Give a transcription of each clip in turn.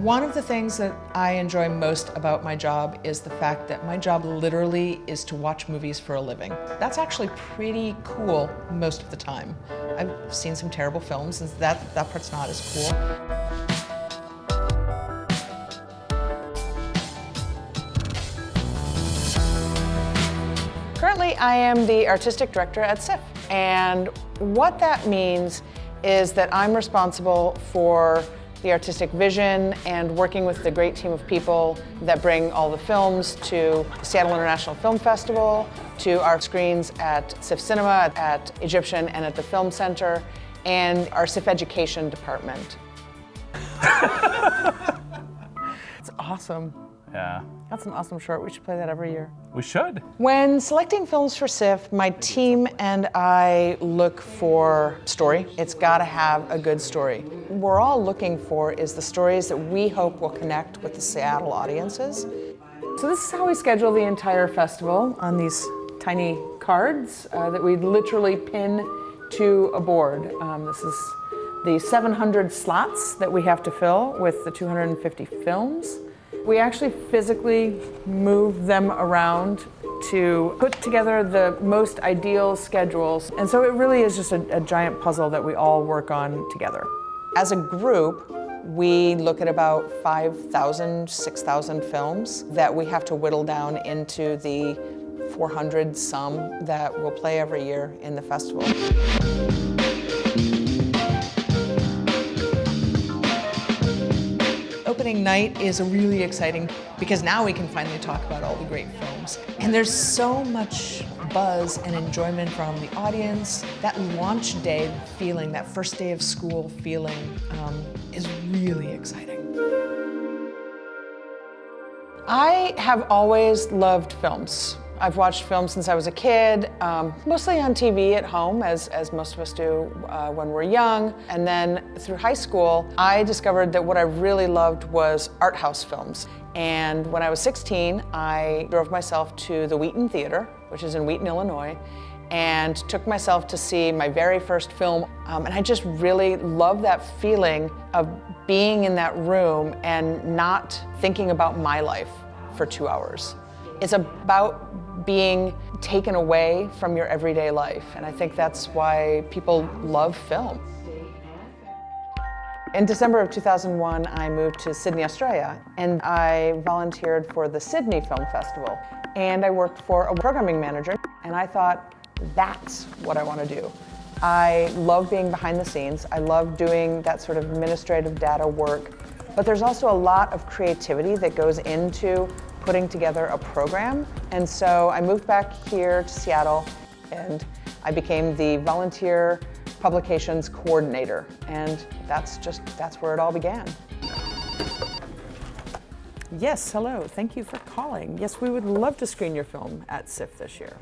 One of the things that I enjoy most about my job is the fact that my job literally is to watch movies for a living. That's actually pretty cool most of the time. I've seen some terrible films, and that part's not as cool. Currently, I am the artistic director at SIFF, and what that means is that I'm responsible for the artistic vision and working with the great team of people that bring all the films to the Seattle International Film Festival, to our screens at SIFF Cinema, at Egyptian, and at the Film Center, and our SIFF Education department. It's awesome. Yeah. That's an awesome short. We should play that every year. We should. When selecting films for SIFF, my team and I look for story. It's got to have a good story. What we're all looking for is the stories that we hope will connect with the Seattle audiences. So this is how we schedule the entire festival on these tiny cards that we literally pin to a board. This is the 700 slots that we have to fill with the 250 films. We actually physically move them around to put together the most ideal schedules. And so it really is just a giant puzzle that we all work on together. As a group, we look at about 5,000, 6,000 films that we have to whittle down into the 400 some that we'll play every year in the festival. Opening night is really exciting because now we can finally talk about all the great films. And there's so much buzz and enjoyment from the audience. That launch day feeling, that first day of school feeling is really exciting. I have always loved films. I've watched films since I was a kid, mostly on TV at home, as most of us do when we're young. And then through high school, I discovered that what I really loved was art house films. And when I was 16, I drove myself to the Wheaton Theater, which is in Wheaton, Illinois, and took myself to see my very first film. And I just really love that feeling of being in that room and not thinking about my life for 2 hours. It's about being taken away from your everyday life, and I think that's why people love film. In December of 2001, I moved to Sydney, Australia, and I volunteered for the Sydney Film Festival. And I worked for a programming manager, and I thought, that's what I want to do. I love being behind the scenes. I love doing that sort of administrative data work, but there's also a lot of creativity that goes into putting together a program. And so I moved back here to Seattle and I became the volunteer publications coordinator. And that's where it all began. Yes, hello, thank you for calling. Yes, we would love to screen your film at SIFF this year.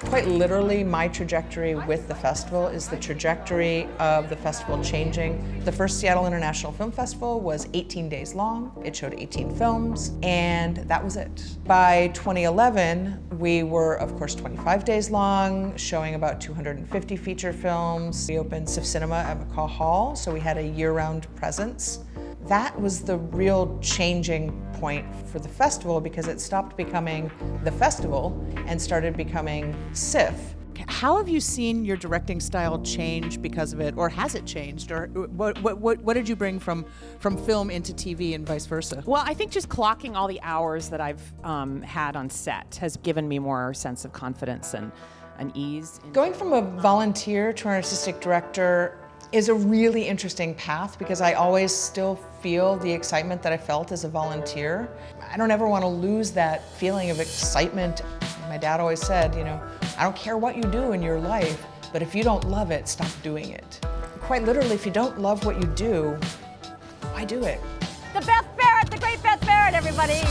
Quite literally, my trajectory with the festival is the trajectory of the festival changing. The first Seattle International Film Festival was 18 days long. It showed 18 films, and that was it. By 2011, we were, of course, 25 days long, showing about 250 feature films. We opened SIFF Cinema at McCaw Hall, so we had a year-round presence. That was the real changing point for the festival because it stopped becoming the festival and started becoming SIFF. How have you seen your directing style change because of it, or has it changed? Or what did you bring from film into TV and vice versa? Well, I think just clocking all the hours that I've had on set has given me more sense of confidence and ease. Going from a volunteer to an artistic director is a really interesting path because I always still feel the excitement that I felt as a volunteer. I don't ever want to lose that feeling of excitement. My dad always said, you know, I don't care what you do in your life, but if you don't love it, stop doing it. Quite literally, if you don't love what you do, why do it? The Beth Barrett, the great Beth Barrett, everybody.